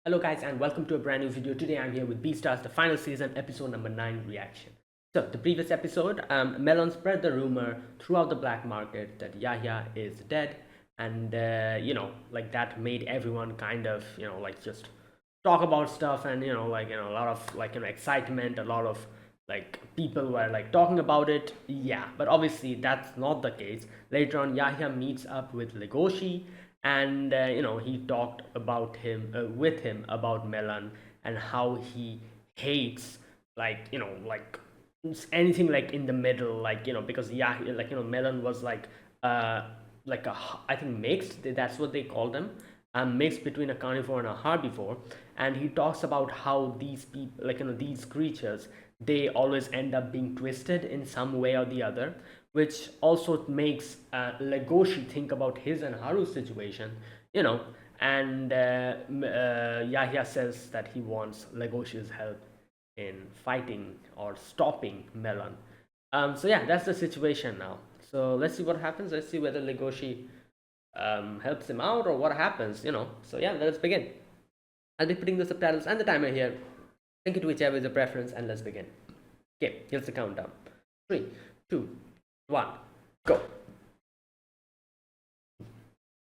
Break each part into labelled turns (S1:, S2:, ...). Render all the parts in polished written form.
S1: Hello guys and welcome to a brand new video. Today I'm here with Beastars, the final season, episode number 9 reaction. So the previous episode, Melon spread the rumor throughout the black market that Yahya is dead, and like that made everyone kind of like just talk about stuff, and a lot of excitement, a lot of like people were like talking about it. Yeah, but obviously that's not the case. Later on, Yahya meets up with Legoshi, and he talked about him with him about Melon and how he hates anything like in the middle, because Yahya, Melon was uh like a I think mixed, that's what they call them, mixed between a carnivore and a herbivore. And he talks about how these people, these creatures, they always end up being twisted in some way or the other, which also makes Legoshi think about his and Haru's situation, you know. And Yahya says that he wants Legoshi's help in fighting or stopping Melon. So yeah, that's the situation now. So let's see what happens. Let's see whether Legoshi helps him out or what happens. So yeah, let's begin. I'll be putting the subtitles and the timer here. Sync it to whichever is your preference, and let's begin. Okay, here's the countdown. 3, 2, 1, go.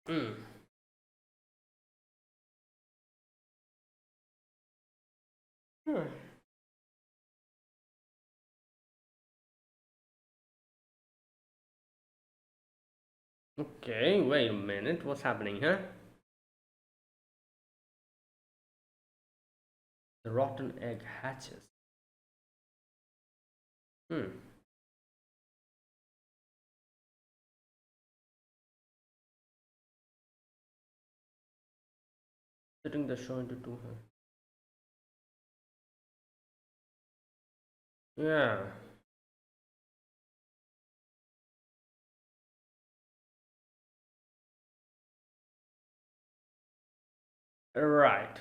S1: Mm. Hmm. Okay, wait a minute. What's happening here? The rotten egg hatches. Hmm. Splitting the show into two. Yeah. Right.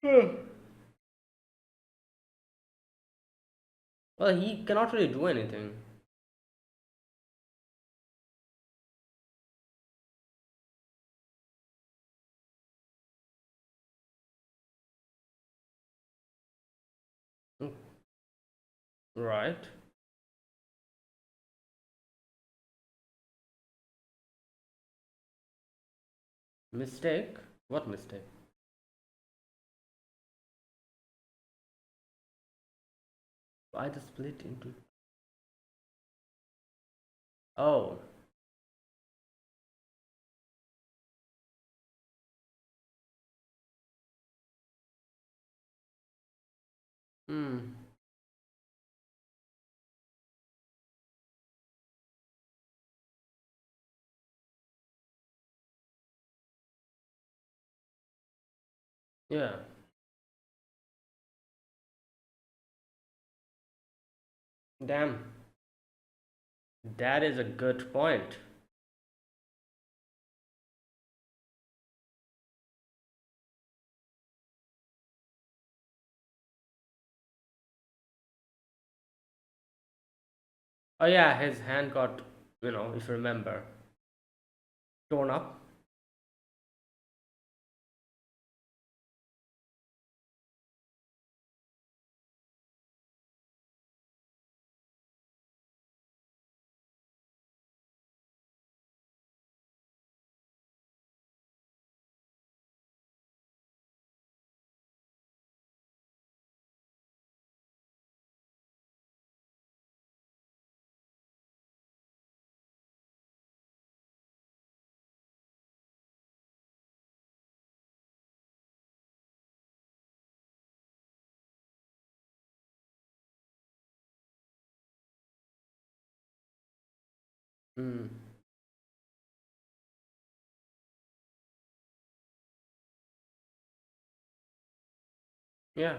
S1: Hmm. Well, he cannot really do anything. Hmm. Right. Mistake? What mistake? Why the split into. Oh. Hmm. Yeah. Damn. That is a good point. Oh yeah, his hand got, if you remember, torn up. Hmm. Yeah.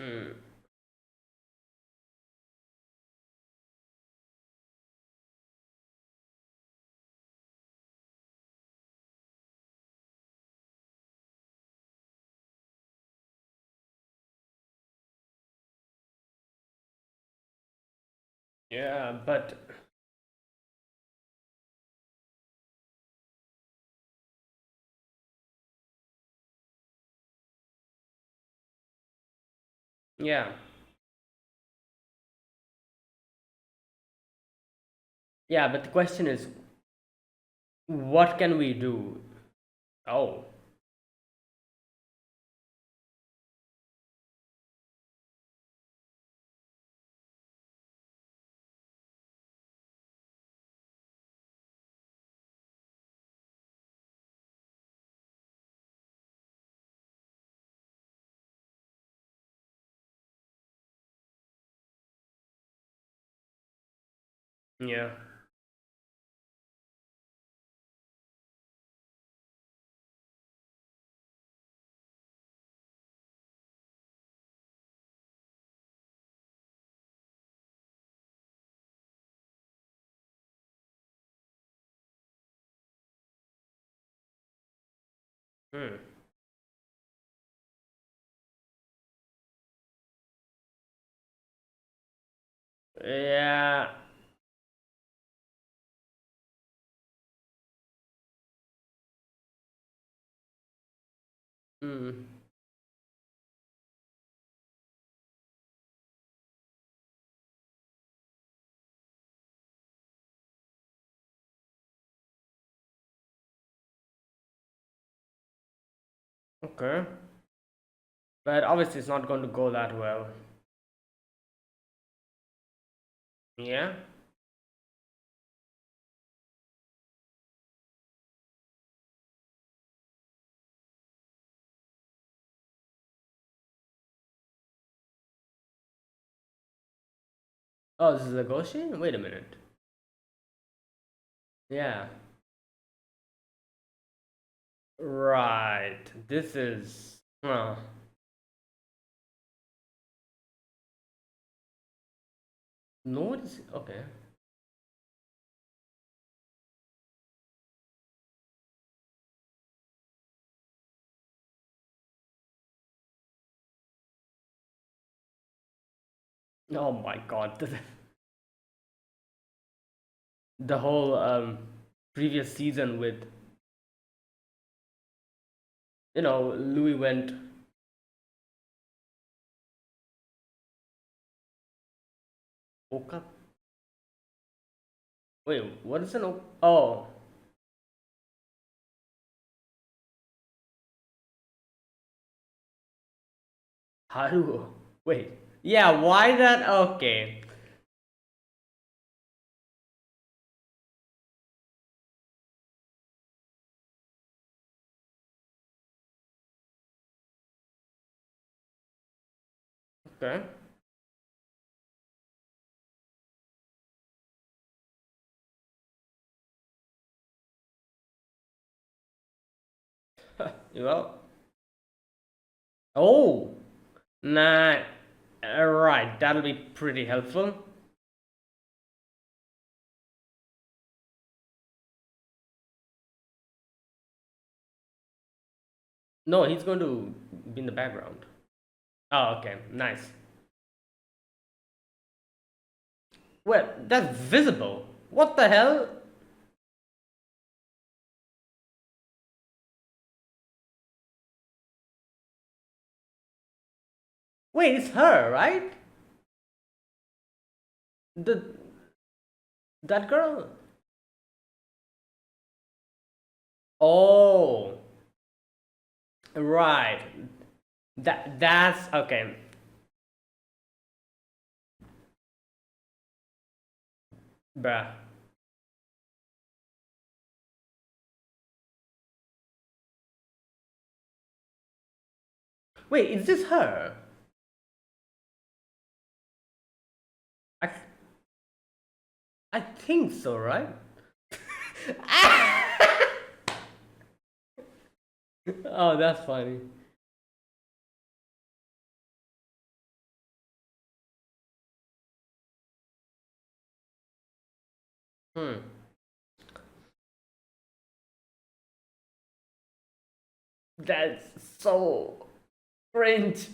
S1: Hmm. Yeah, but yeah, yeah, but the question is, what can we do? Oh, yeah, hmm. Yeah, hmm. Okay, but obviously it's not going to go that well. Yeah. Oh, this is a Goshen? Wait a minute. Yeah. Right. This is. No, it's okay. Oh my god. The whole previous season with, Louis went. Woke up. Wait, what is an. Oh. Haru. Wait. Yeah, why that? Okay. Okay. Well. Oh. Nah. Right. That'll be pretty helpful. No, he's going to be in the background. Oh, okay. Nice. Well, that's visible. What the hell? Wait, it's her, right? The that girl. Oh, right. That's okay, bruh. Wait, is this her? I I think so, right? Oh, that's funny. Hmm. That's so cringe.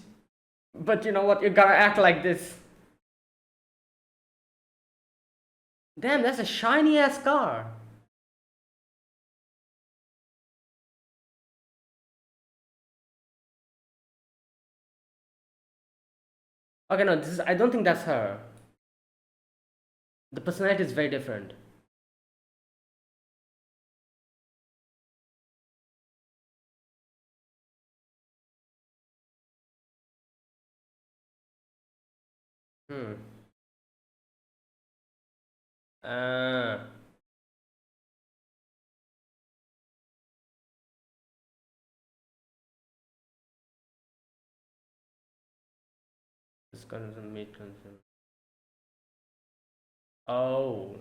S1: But you know what? You gotta act like this. Damn, that's a shiny ass car. Okay, no, this is. I don't think that's her. The personality is very different. Hmm. Uh, this car doesn't meet consent. Oh.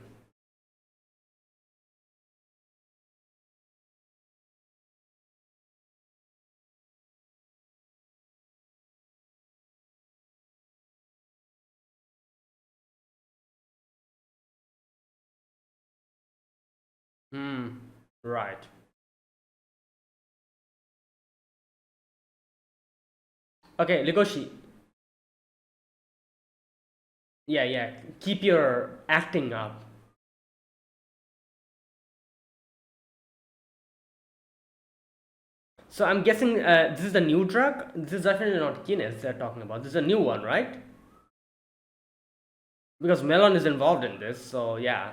S1: Hmm. Right. Okay, Legoshi. Yeah, yeah. Keep your acting up. So I'm guessing this is the new drug. This is definitely not Guinness they're talking about. This is a new one, right? Because Melon is involved in this. So yeah.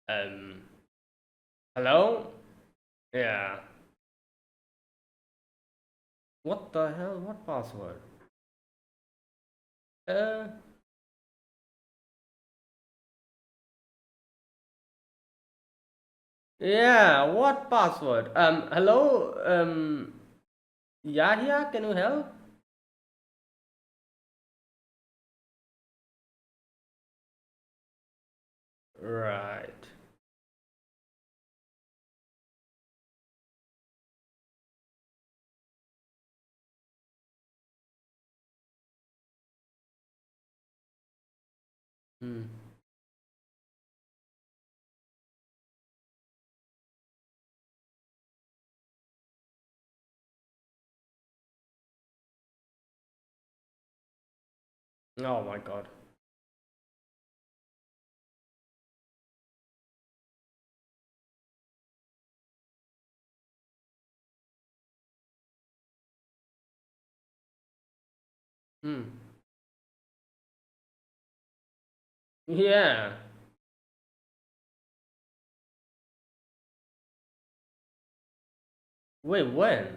S1: um. Hello. Yeah. What the hell? What password? Uh. Yeah. What password? Hello. Yahya, can you help? Right. Hmm. Oh my god. Hmm. Yeah. Wait, when?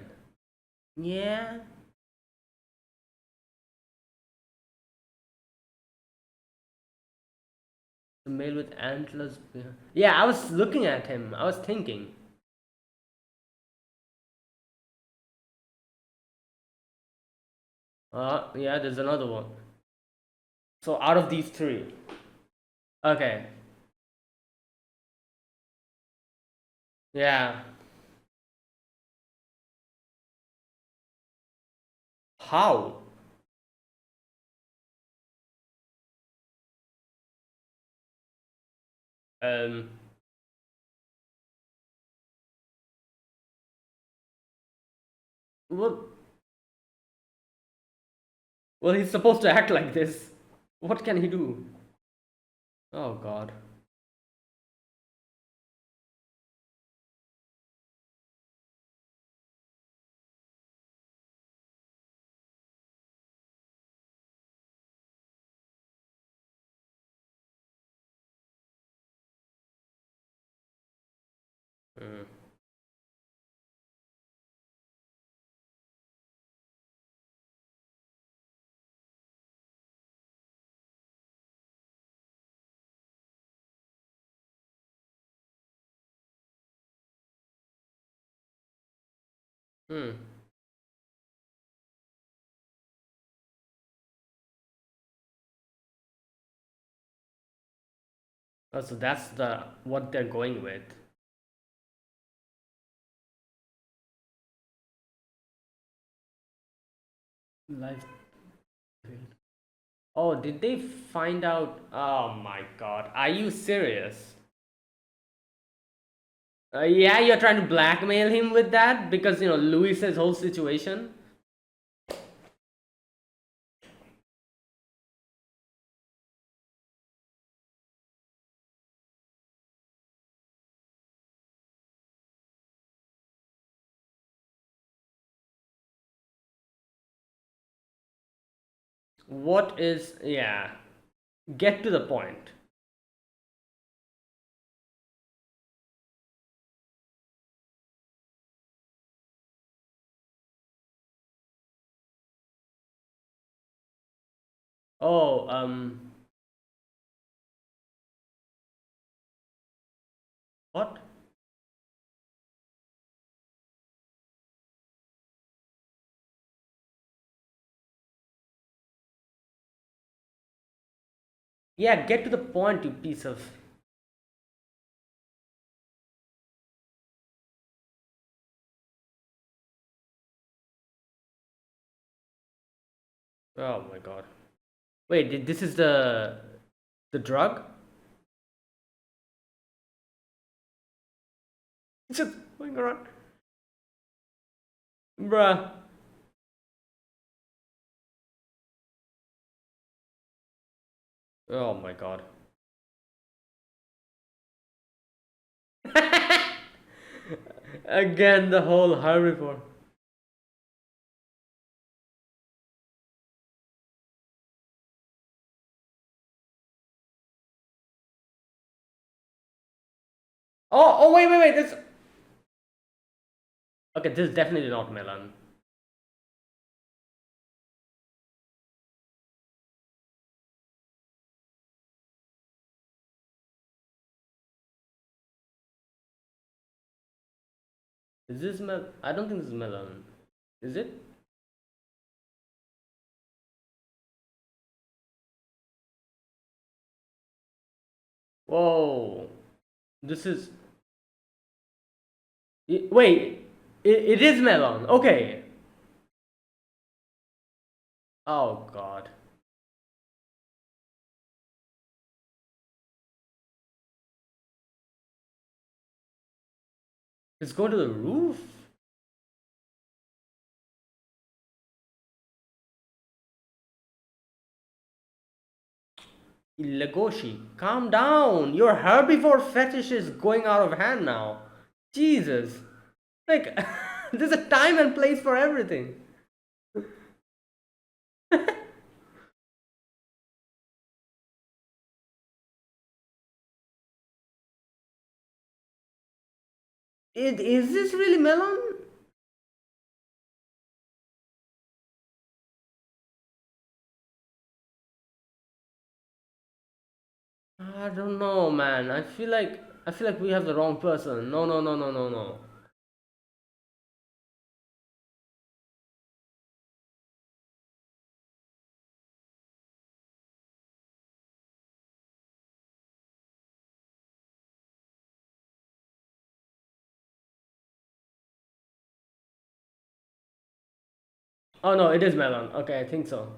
S1: Yeah. The male with antlers. Yeah, I was looking at him. I was thinking. Yeah, there's another one. So out of these three. Okay. Yeah. How? Um. Well, well, he's supposed to act like this. What can he do? Oh God. Mm. Hmm. So that's the what they're going with. Life. Oh, did they find out? Oh my god. Are you serious? Yeah, you're trying to blackmail him with that because Luis's whole situation. What is, yeah, get to the point. Oh, what? Yeah, get to the point, you piece of. Oh my god. Wait, this is the drug? It's just going around. Bruh. Oh my god. Again, the whole herbivore. Oh, wait. This. Okay, this is definitely not melon. Is this mel? I don't think this is melon. Is it? Whoa. This is. Wait. It is melon. Okay. Oh god. It's going to the roof? Legoshi, calm down. Your herbivore fetish is going out of hand now. Jesus. Like, there's a time and place for everything. Is this really melon? I don't know, man. I feel like we have the wrong person. No, no, no, no, no, no. Oh no, it is melon. Okay, I think so.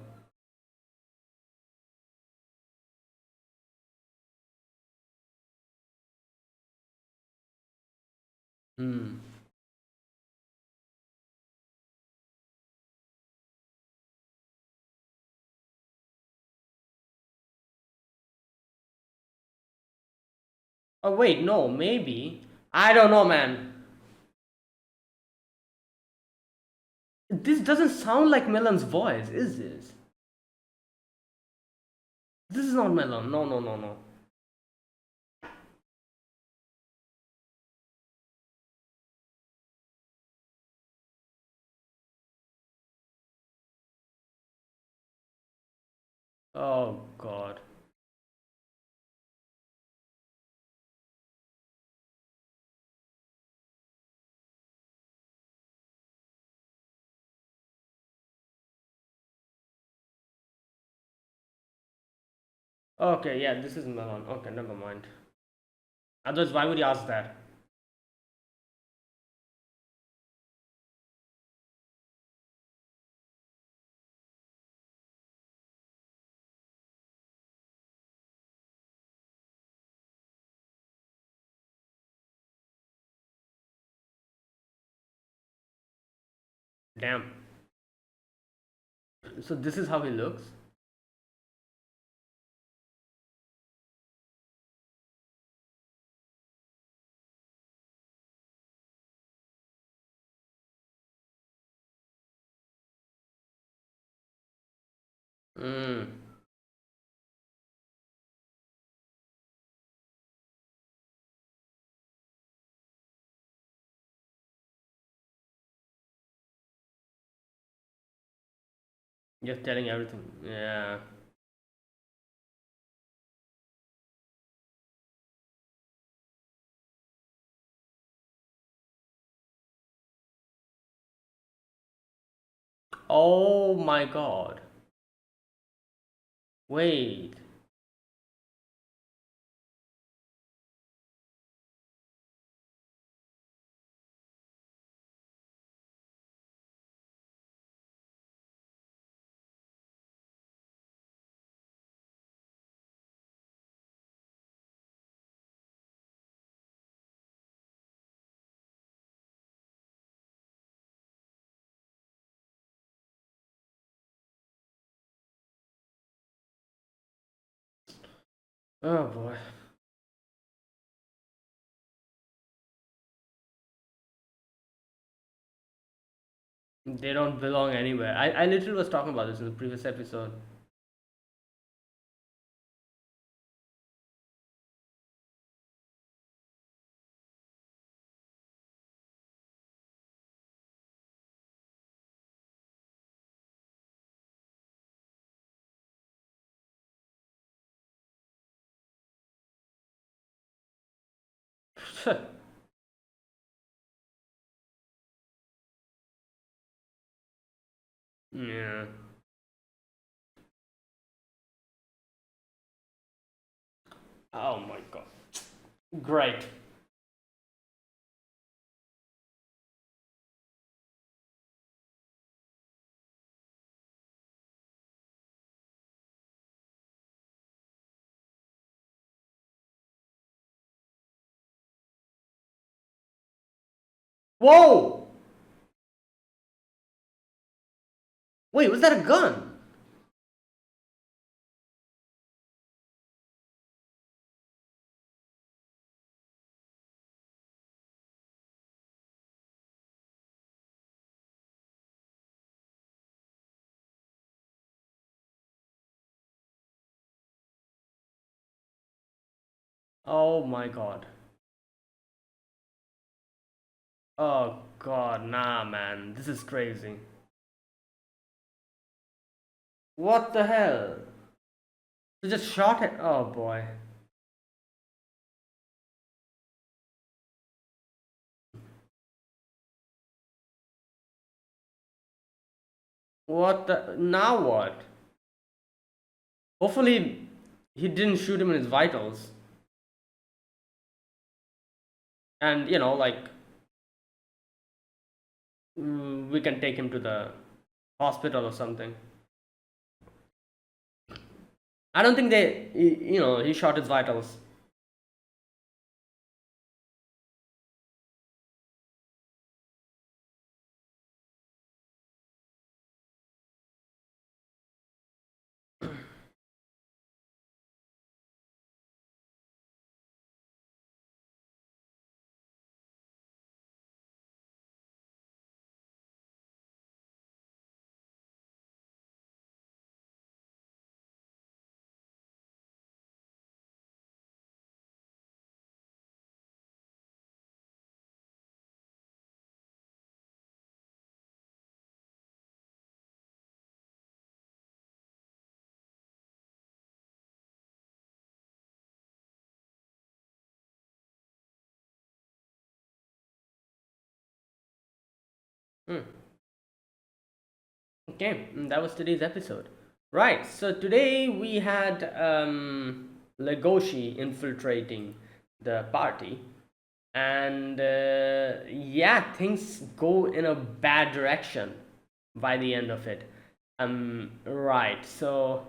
S1: Hmm. Oh wait, no, maybe. I don't know, man. This doesn't sound like Melon's voice, is this? This is not Melon. No, no, no, no. Oh god. Okay, yeah, this is Melon. Okay, never mind. Otherwise, why would he ask that? Damn. So this is how he looks. Mm. Just telling everything. Yeah. Oh my god. Wait. Oh boy. They don't belong anywhere. I literally was talking about this in the previous episode. Yeah. Oh my god. Great. Whoa! Wait, was that a gun? Oh my god. Oh god, nah, man. This is crazy. What the hell? They just shot it. Oh boy. What the? Now what? Hopefully, he didn't shoot him in his vitals. And, like, we can take him to the hospital or something. I don't think he shot his vitals. Hmm. Okay, that was today's episode. Right, so today we had Legoshi infiltrating the party, and yeah, things go in a bad direction by the end of it. Right. So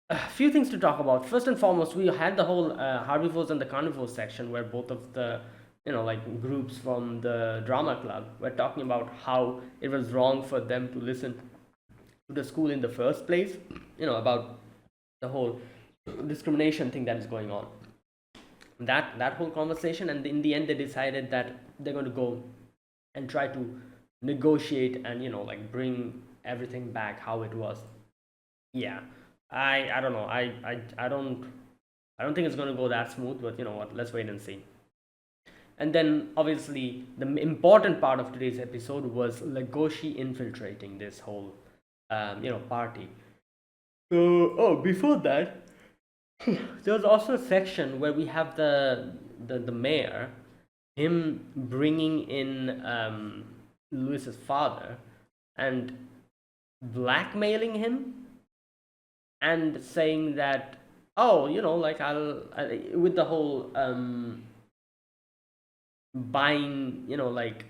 S1: a few things to talk about. First and foremost, we had the whole herbivores and the carnivores section where both of the like groups from the drama club were talking about how it was wrong for them to listen to the school in the first place. About the whole discrimination thing that is going on. That whole conversation, and in the end, they decided that they're going to go and try to negotiate and like bring everything back how it was. Yeah, I don't know. I don't think it's going to go that smooth, but you know what? Let's wait and see. And then obviously the important part of today's episode was Legoshi infiltrating this whole party. So before that, there was also a section where we have the mayor, him bringing in Luis's father and blackmailing him and saying that, oh, like with the whole buying, like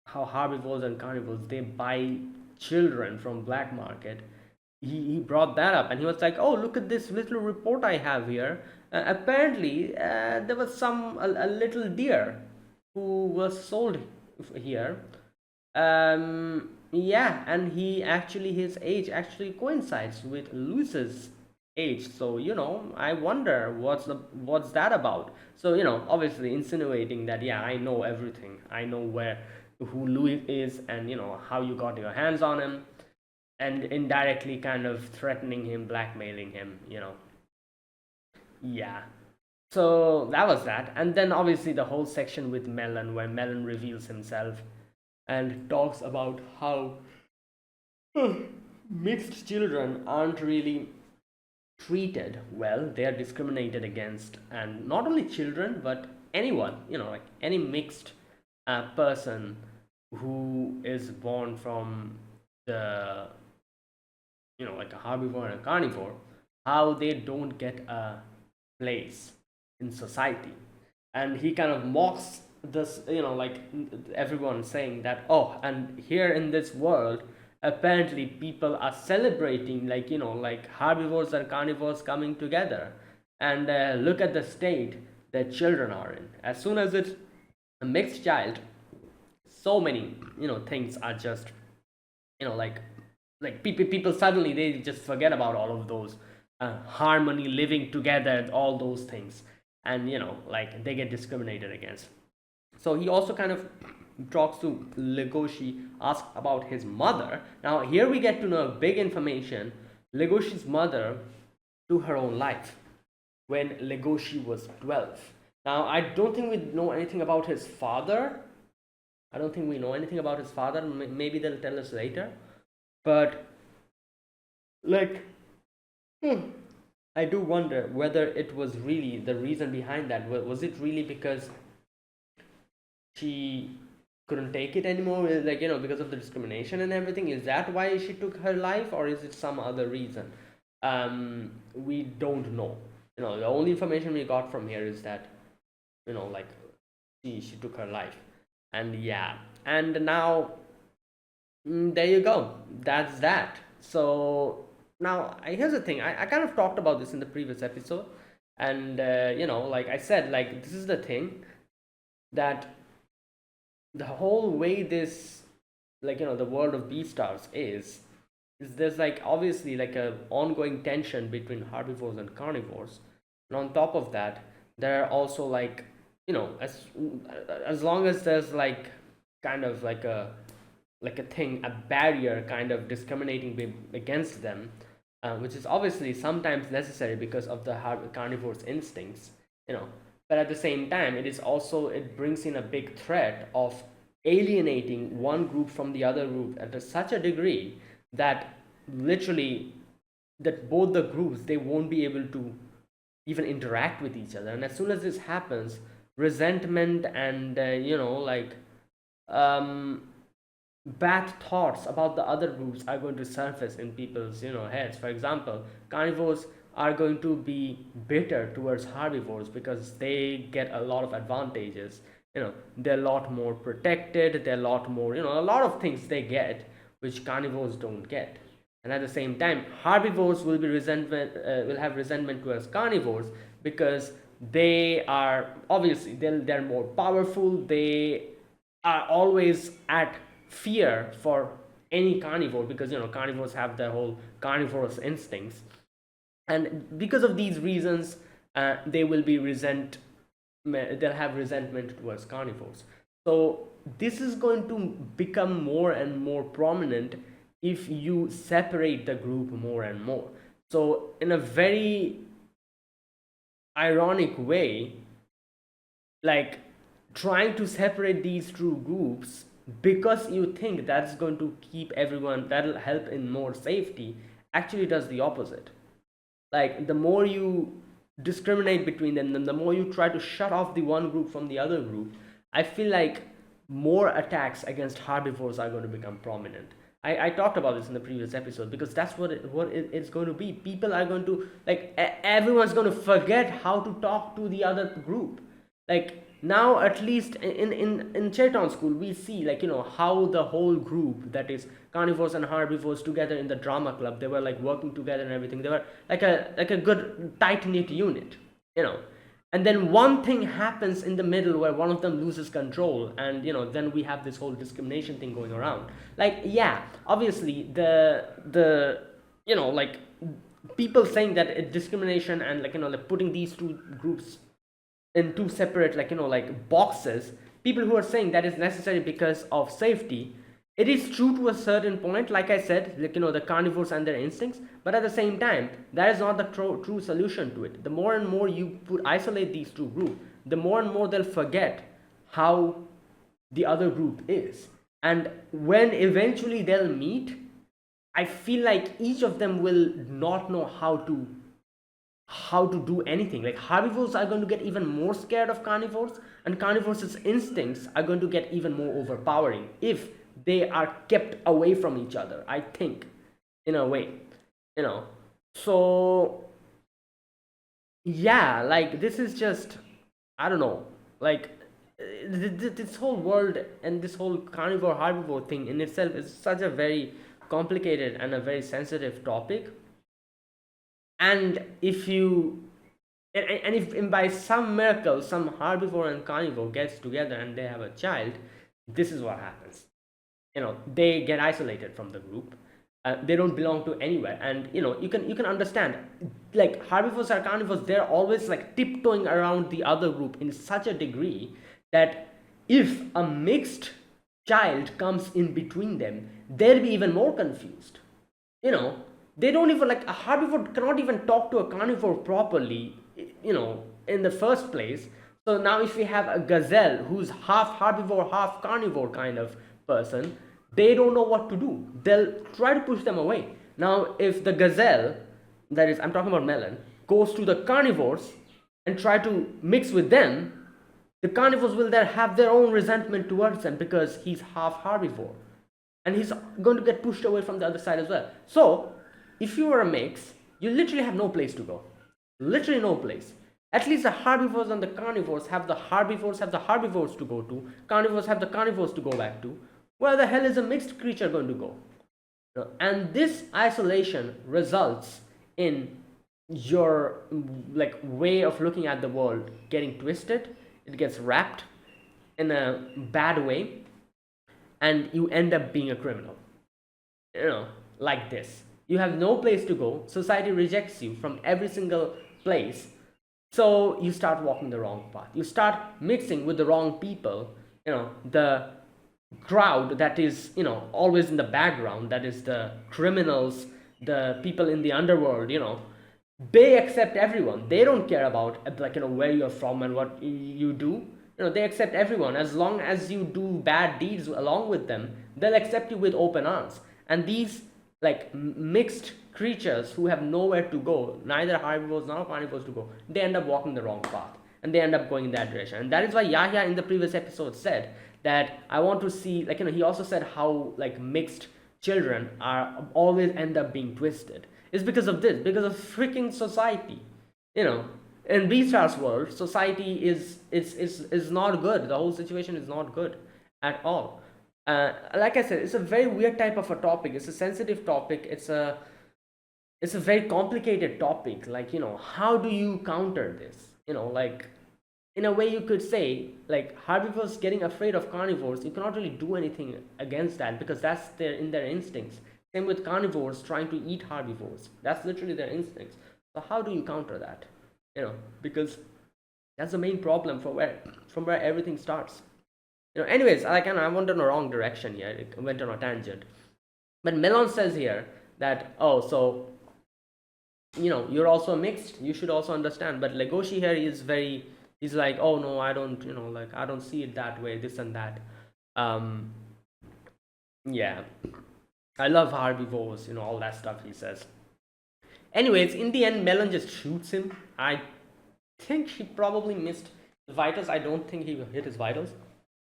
S1: how herbivores and carnivores, they buy children from black market. He brought that up, and he was like, oh, look at this little report I have here. Apparently there was a little deer who was sold here. Yeah, and his age actually coincides with Luis's age. So I wonder what's that about. So obviously insinuating that, yeah, I know everything. I know who Louis is, and how you got your hands on him, and indirectly kind of threatening him, blackmailing him. Yeah. So that was that. And then obviously the whole section with Melon, where Melon reveals himself and talks about how mixed children aren't really treated well. They are discriminated against, and not only children but anyone, like any mixed person who is born from the like a herbivore and a carnivore, how they don't get a place in society. And he kind of mocks this, like everyone, saying that, oh, and here in this world apparently people are celebrating, like like herbivores and carnivores coming together, and look at the state that children are in. As soon as it's a mixed child, so many things are just like people suddenly they just forget about all of those harmony, living together, all those things, and like they get discriminated against. So he also kind of talks to Legoshi, asks about his mother. Now here we get to know big information. Legoshi's mother took her own life when Legoshi was 12. Now I don't think we know anything about his father. I don't think we know anything about his father. Maybe they'll tell us later. But like, I do wonder whether it was really the reason behind that. Was it really because she couldn't take it anymore, like because of the discrimination and everything? Is that why she took her life, or is it some other reason? We don't know. The only information we got from here is that like she took her life. And yeah, and now there you go, that's that. So now here's the thing. I kind of talked about this in the previous episode, and like I said, like this is the thing, that the whole way this, like the world of Beastars is there's like obviously like a ongoing tension between herbivores and carnivores, and on top of that there are also like as long as there's like kind of like a thing, a barrier kind of discriminating against them, which is obviously sometimes necessary because of the carnivore's instincts, but at the same time it brings in a big threat of alienating one group from the other group at such a degree that literally that both the groups, they won't be able to even interact with each other. And as soon as this happens, resentment and like um bad thoughts about the other groups are going to surface in people's heads. For example, carnivores are going to be bitter towards herbivores because they get a lot of advantages. They're a lot more protected, they're a lot more, a lot of things they get which carnivores don't get. And at the same time, herbivores will have resentment towards carnivores because they are obviously they're more powerful. They are always at fear for any carnivore because carnivores have their whole carnivorous instincts, and because of these reasons, they will be they'll have resentment towards carnivores. So this is going to become more and more prominent if you separate the group more and more. So in a very ironic way, like trying to separate these two groups because you think that's going to keep everyone, that'll help in more safety, actually does the opposite. Like the more you discriminate between them, then the more you try to shut off the one group from the other group, I feel like more attacks against herbivores are going to become prominent. I talked about this in the previous episode because that's what it's going to be. People are going to, like, everyone's going to forget how to talk to the other group. Like now, at least in Chayton school, we see, like, how the whole group, that is carnivores and herbivores, together in the drama club, they were like working together and everything. They were like a good tight knit unit, and then one thing happens in the middle where one of them loses control, and then we have this whole discrimination thing going around. Like, yeah, obviously the like people saying that discrimination and, like, putting these two groups in two separate, like boxes, people who are saying that is necessary because of safety, it is true to a certain point. Like I said, like, the carnivores and their instincts, but at the same time, that is not the true solution to it. The more and more you isolate these two groups, the more and more they'll forget how the other group is, and when eventually they'll meet, I feel like each of them will not know how to do anything. Like herbivores are going to get even more scared of carnivores, and carnivores' instincts are going to get even more overpowering if they are kept away from each other, I think, in a way. So yeah, like this is just, I don't know, like this whole world and this whole carnivore herbivore thing in itself is such a very complicated and a very sensitive topic. And if you and if by some miracle some herbivore and carnivore gets together and they have a child, this is what happens. They get isolated from the group. They don't belong to anywhere, and you can understand, like herbivores or carnivores, they're always like tiptoeing around the other group in such a degree that if a mixed child comes in between them, they'll be even more confused. They don't even, like, a herbivore cannot even talk to a carnivore properly, in the first place. So now if we have a gazelle who's half herbivore half carnivore kind of person, they don't know what to do. They'll try to push them away. Now if the gazelle, that is, I'm talking about Melon, goes to the carnivores and try to mix with them, the carnivores will then have their own resentment towards him because he's half herbivore, and he's going to get pushed away from the other side as well. So if you are a mix, you literally have no place to go. Literally no place. At least the herbivores and the carnivores have the herbivores to go to. Carnivores have the carnivores to go back to. Where the hell is a mixed creature going to go? And this isolation results in your, like, way of looking at the world getting twisted. It gets wrapped in a bad way, and you end up being a criminal. Like this. You have no place to go. Society rejects you from every single place. So you start walking the wrong path. You start mixing with the wrong people. The crowd that is, always in the background, that is the criminals, the people in the underworld, they accept everyone. They don't care about, like, where you're from and what you do. They accept everyone. As long as you do bad deeds along with them, they'll accept you with open arms. And these, like, mixed creatures who have nowhere to go, neither herbivores nor carnivores to go, they end up walking the wrong path, and they end up going in that direction. And that is why Yahya in the previous episode said that I want to see, like, he also said how, like, mixed children are always end up being twisted. It's because of this, because of freaking society. You know, in Beastars world, society is not good. The whole situation is not good at all. Like I said, it's a very weird type of a topic. It's a sensitive topic. It's a very complicated topic. Like, how do you counter this? Like, in a way you could say, like, herbivores getting afraid of carnivores, you cannot really do anything against that because that's their instincts. Same with carnivores trying to eat herbivores, that's literally their instincts. So how do you counter that? Because that's the main problem from where everything starts. Anyways, I went in the wrong direction here. It went on a tangent. But Melon says here that, oh, so you're also mixed, you should also understand. But Legoshi here is very, he's like, oh no, I don't, like, I don't see it that way, this and that. um yeah, I love herbivores, all that stuff he says. Anyways, in the end, Melon just shoots him. I think he probably missed the vitals. I don't think he hit his vitals,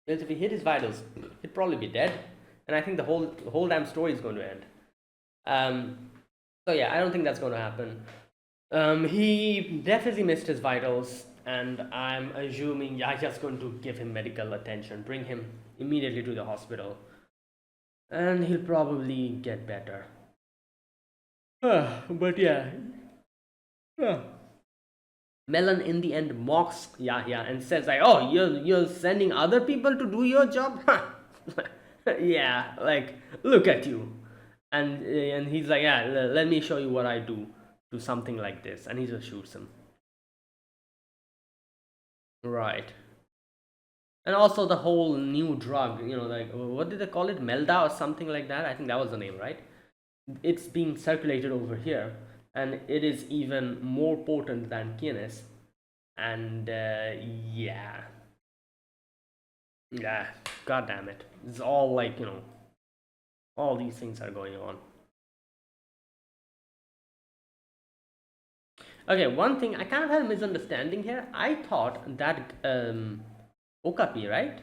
S1: because if he hit his vitals, he'd probably be dead, and I think the whole damn story is going to end. So yeah, I don't think that's going to happen. He definitely missed his vitals, and I'm assuming Yaya's going to give him medical attention, bring him immediately to the hospital, and he'll probably get better. But yeah, Melon in the end mocks Yahya and says like, "Oh, you're sending other people to do your job? Yeah, like, look at you." And he's like, "Yeah, let me show you what I do something like this," and he just shoots him. Right. And also the whole new drug, like, what did they call it? Melda or something like that. I think that was the name, right? It's being circulated over here, and it is even more potent than Guinness. And yeah, yeah, god damn it. It's all like, all these things are going on. Okay, one thing I kind of had a misunderstanding here. I thought that Okapi, right?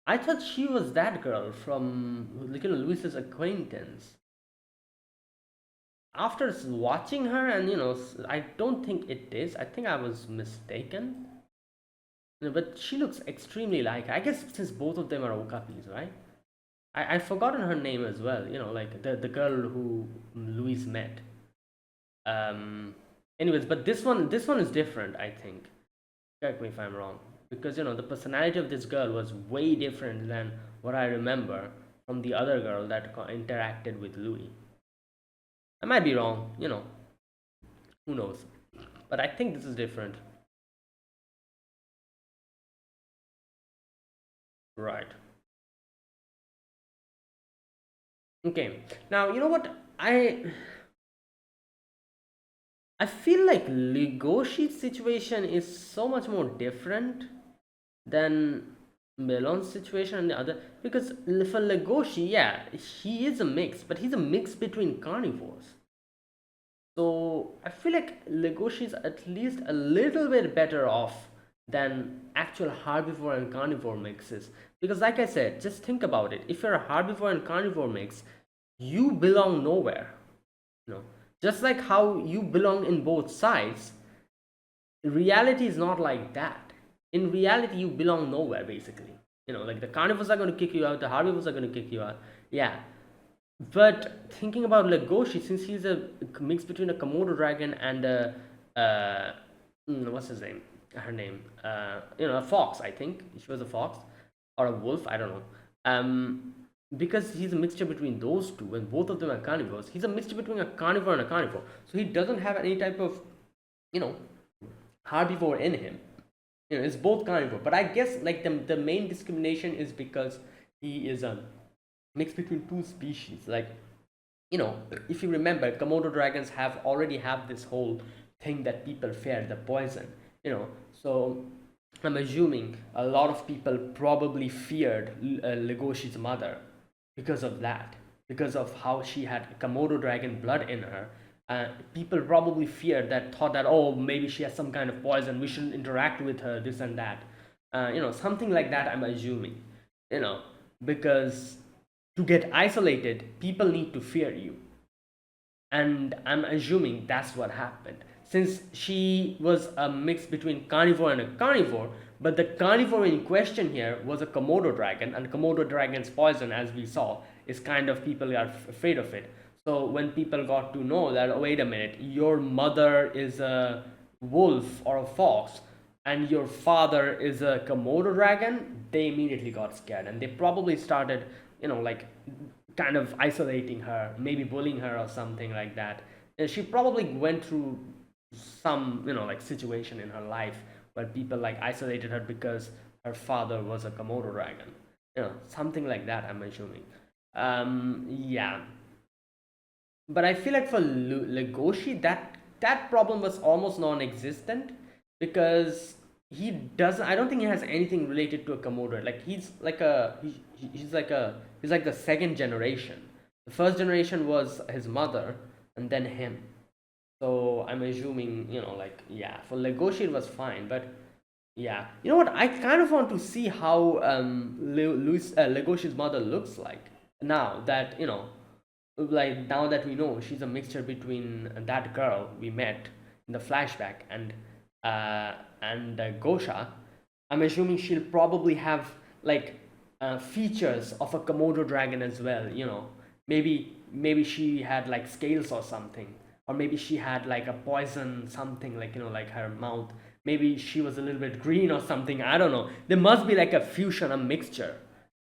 S1: I thought she was that girl from, like, Luis's acquaintance. After watching her, and I don't think it is. I think I was mistaken. But she looks extremely like her. I guess since both of them are Okapis, right? I've forgotten her name as well. Like the girl who Luis met. Um. Anyways, but this one is different. I think. Correct me if I'm wrong, because the personality of this girl was way different than what I remember from the other girl that interacted with Louis. I might be wrong. Who knows? But I think this is different. Right. Okay. Now, you know what? I feel like Legoshi's situation is so much more different than Melon's situation and the other, because for Legoshi, yeah, he is a mix, but he's a mix between carnivores. So I feel like Legoshi is at least a little bit better off than actual herbivore and carnivore mixes. Because, like I said, just think about it. If you're a herbivore and carnivore mix, you belong nowhere. You know, just like how you belong in both sides, reality is not like that. In reality, you belong nowhere, basically. Like, the carnivores are going to kick you out, the herbivores are going to kick you out. Yeah. But thinking about Legoshi, since he's a mix between a Komodo dragon and what's his name? Her name, a fox. I think she was a fox or a wolf. I don't know. Because he's a mixture between those two, and both of them are carnivores. He's a mixture between a carnivore and a carnivore. So he doesn't have any type of, you know, herbivore in him. It's both carnivore. But I guess like the main discrimination is because he is a mix between two species. Like, if you remember, Komodo dragons already have this whole thing that people fear, the poison. So I'm assuming a lot of people probably feared Legoshi's mother because of that, because of how she had Komodo dragon blood in her. People probably feared that, thought that, oh, maybe she has some kind of poison, we shouldn't interact with her, this and that. Something like that, I'm assuming. Because to get isolated, people need to fear you. and I'm assuming that's what happened. Since she was a mix between carnivore and a carnivore, but the carnivore in question here was a Komodo dragon, and Komodo dragon's poison, as we saw, is kind of people are afraid of it. So when people got to know that, oh, wait a minute, your mother is a wolf or a fox, and your father is a Komodo dragon, they immediately got scared, and they probably started, like kind of isolating her, maybe bullying her or something like that. And she probably went through some, like situation in her life where people like isolated her because her father was a Komodo dragon. Something like that, I'm assuming. Yeah, but I feel like for Legoshi, that problem was almost non-existent because he doesn't. I don't think he has anything related to a Komodo. Like he's like the second generation. The first generation was his mother, and then him. So I'm assuming, like, yeah, for Legoshi it was fine, but yeah, you know what? I kind of want to see how Legoshi's mother looks like now that like now that we know she's a mixture between that girl we met in the flashback and Gosha. I'm assuming she'll probably have like features of a Komodo dragon as well. Maybe she had like scales or something, or maybe she had like a poison something, like like her mouth. Maybe she was a little bit green or something. I don't know. There must be like a fusion, a mixture,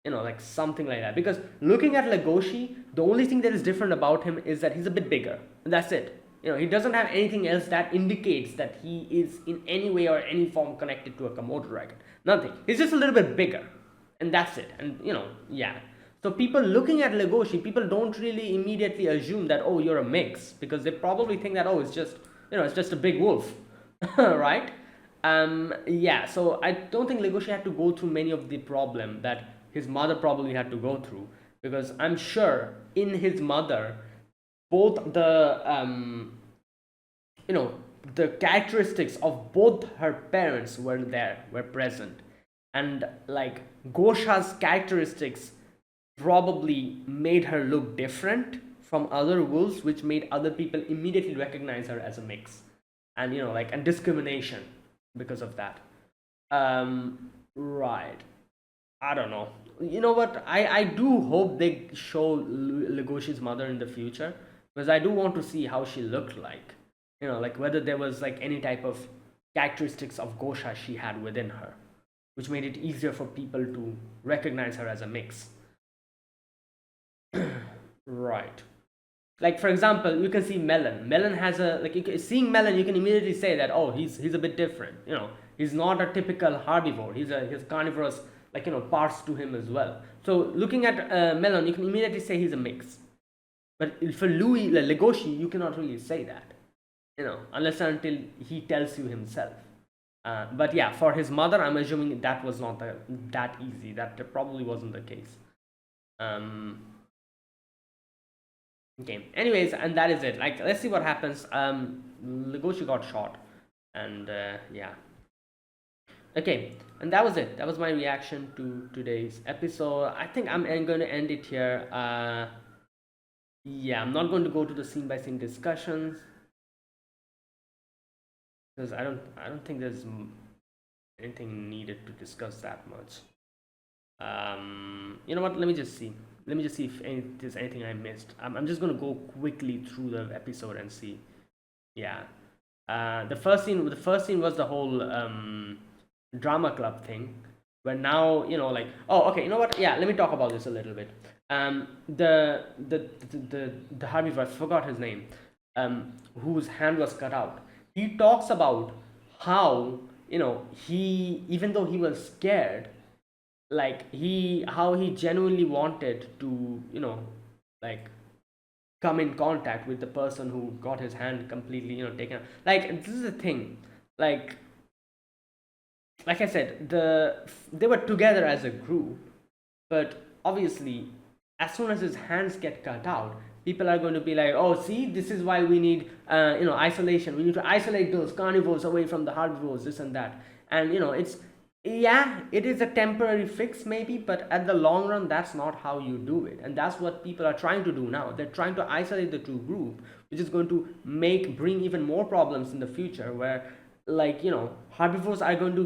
S1: like something like that. Because looking at Legoshi, the only thing that is different about him is that he's a bit bigger. And that's it. He doesn't have anything else that indicates that he is in any way or any form connected to a Komodo dragon. Nothing. He's just a little bit bigger. And that's it. And, yeah. So people looking at Legoshi, people don't really immediately assume that, oh, you're a mix. Because they probably think that, oh, it's just a big wolf. Right? Yeah, so I don't think Legoshi had to go through many of the problem that his mother probably had to go through, because I'm sure in his mother both you know the characteristics of both her parents were present, and like Gosha's characteristics probably made her look different from other wolves, which made other people immediately recognize her as a mix, and like and discrimination because of that. Right. I don't know. You know what? I do hope they show Legoshi's mother in the future, because I do want to see how she looked like. Like whether there was like any type of characteristics of Gosha she had within her, which made it easier for people to recognize her as a mix. Right. Like for example, you can see Melon. Melon has a like seeing Melon, you can immediately say that, oh, he's a bit different. He's not a typical herbivore. He's carnivorous, like parts to him as well. So looking at Melon, you can immediately say he's a mix. But for Louis Legoshi, you cannot really say that, unless and until he tells you himself. But yeah, for his mother, I'm assuming that was not that easy. That probably wasn't the case. Um, okay. Anyways, and that is it. Like, let's see what happens. Legoshi got shot, and yeah. Okay, and that was it. That was my reaction to today's episode. I think I'm going to end it here. Yeah, I'm not going to go to the scene by scene discussions, because I don't think there's anything needed to discuss that much. You know what? Let me just see. Let me just see if there's anything I missed. I'm just going to go quickly through the episode and see. Yeah. The first scene was the whole drama club thing, where now like, oh, okay, you know what, yeah, let me talk about this a little bit. The herbivore, I forgot his name, whose hand was cut out, he talks about how he, even though he was scared, like how he genuinely wanted to like come in contact with the person who got his hand completely taken out. Like, this is the thing, like I said, they were together as a group, but obviously, as soon as his hands get cut out, people are going to be like, "Oh, see, this is why we need, isolation. We need to isolate those carnivores away from the herbivores, this and that." And it's Yeah, it is a temporary fix maybe, but at the long run, that's not how you do it. And that's what people are trying to do now. They're trying to isolate the two group, which is going to bring even more problems in the future where, herbivores are going to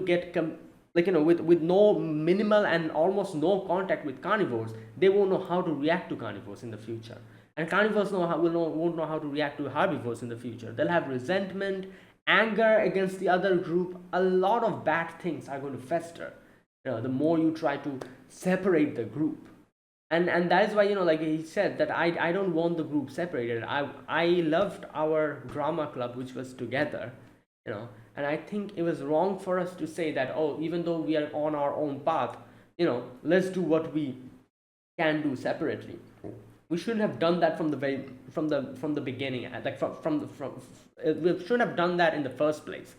S1: with no minimal and almost no contact with carnivores, they won't know how to react to carnivores in the future. And carnivores won't know how to react to herbivores in the future. They'll have resentment, anger against the other group. A lot of bad things are going to fester. The more you try to separate the group, and that is why, like he said, that I don't want the group separated. I loved our drama club, which was together, you know and I think it was wrong for us to say that, oh, even though we are on our own path, let's do what we can do separately. We shouldn't have done that from the beginning, like we shouldn't have done that in the first place.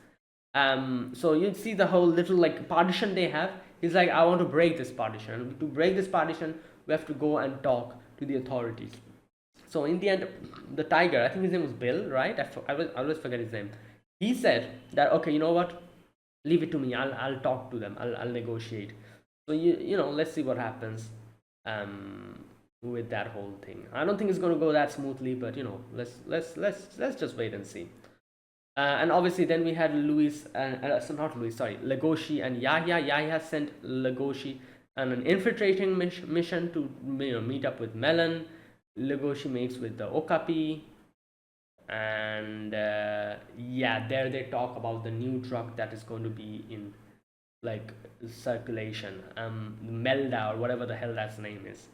S1: So you see the whole little like partition they have. He's like, I want to break this partition. To break this partition, we have to go and talk to the authorities. So in the end, the tiger, I think his name was Bill, right? I always forget his name. He said that, okay, you know what? Leave it to me. I'll talk to them. I'll negotiate. So let's see what happens with that whole thing. I don't think it's going to go that smoothly, but let's just wait and see. And obviously, then we had Luis and not Luis, sorry, Legoshi and Yahya. Yahya sent Legoshi on an infiltrating mission to meet up with Melon. Legoshi meets with the Okapi, and yeah, there they talk about the new drug that is going to be in like circulation, Melda or whatever the hell that name is.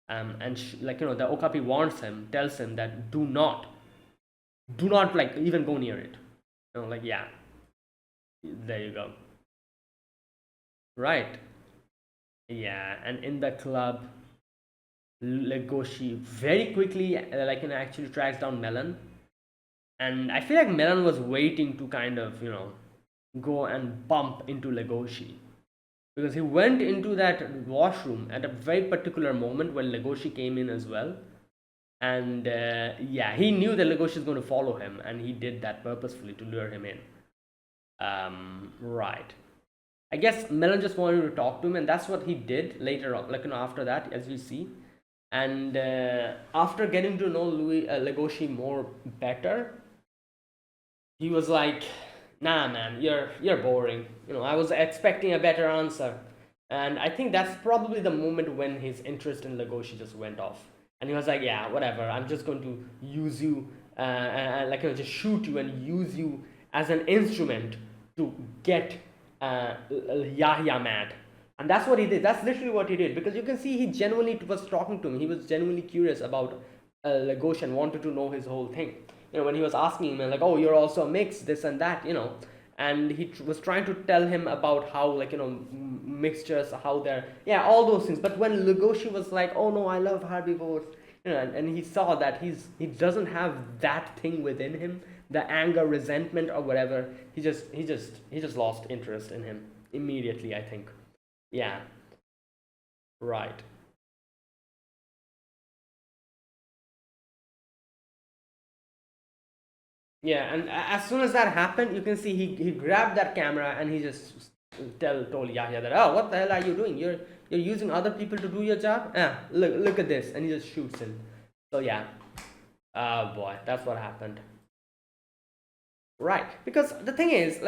S1: And the Okapi warns him, tells him that do not like even go near it. Yeah, there you go. Right. Yeah, and in the club, Legoshi very quickly actually tracks down Melon, and I feel like Melon was waiting to kind of go and bump into Legoshi, because he went into that washroom at a very particular moment when Legoshi came in as well. And yeah, he knew that Legoshi is going to follow him, and he did that purposefully to lure him in. Right. I guess Melon just wanted to talk to him, and that's what he did later on, after that, as you see. And after getting to know Legoshi more better, he was like, "Nah, man, you're boring. I was expecting a better answer." And I think that's probably the moment when his interest in Legoshi just went off, and he was like, "Yeah, whatever. I'm just going to use you, just shoot you and use you as an instrument to get Yahya mad." And that's what he did. That's literally what he did, because you can see he genuinely was talking to him. He was genuinely curious about Legoshi and wanted to know his whole thing. When he was asking him like, "Oh, you're also a mix, this and that," and he was trying to tell him about how mixtures, how they're, yeah, all those things. But when Legoshi was like, "Oh no, I love herbivores," and he saw that he doesn't have that thing within him, the anger, resentment, or whatever. He just lost interest in him immediately, I think. Yeah, right. Yeah, and as soon as that happened, you can see he grabbed that camera and he just told Yahya that, "Oh, what the hell are you doing? You're using other people to do your job? Yeah, look at this," and he just shoots him. So yeah, oh boy, that's what happened. Right, because the thing is,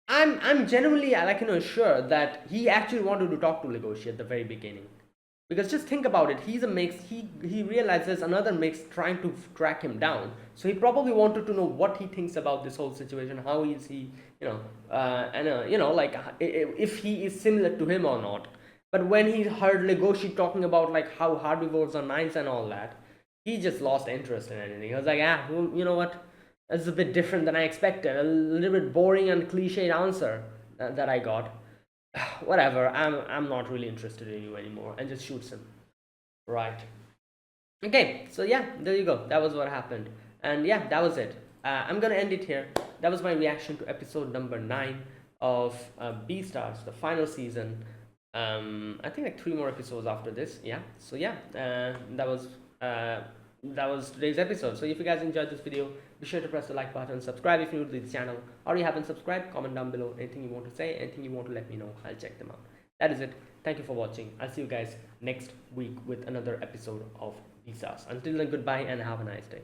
S1: I'm genuinely sure that he actually wanted to talk to Legoshi at the very beginning. Because just think about it, he's a mix. He realizes another mix trying to track him down. So he probably wanted to know what he thinks about this whole situation. How is he, and if he is similar to him or not. But when he heard Legoshi talking about how herbivores are nice and all that, he just lost interest in anything. He was like, well, you know what? That's a bit different than I expected. A little bit boring and cliched answer that I got. Whatever. I'm not really interested in you anymore, and just shoots him. Right. Okay. So yeah, there you go. That was what happened, and yeah, that was it. I'm gonna end it here. That was my reaction to episode number 9 of Beastars, the final season. I think like 3 more episodes after this. Yeah. So yeah, that was that was today's episode. So if you guys enjoyed this video, be sure to press the like button, subscribe if you're new to this channel, or you haven't subscribed. Comment down below anything you want to say, anything you want to let me know. I'll check them out. That is it. Thank you for watching. I'll see you guys next week with another episode of Beastars. Until then, goodbye and have a nice day.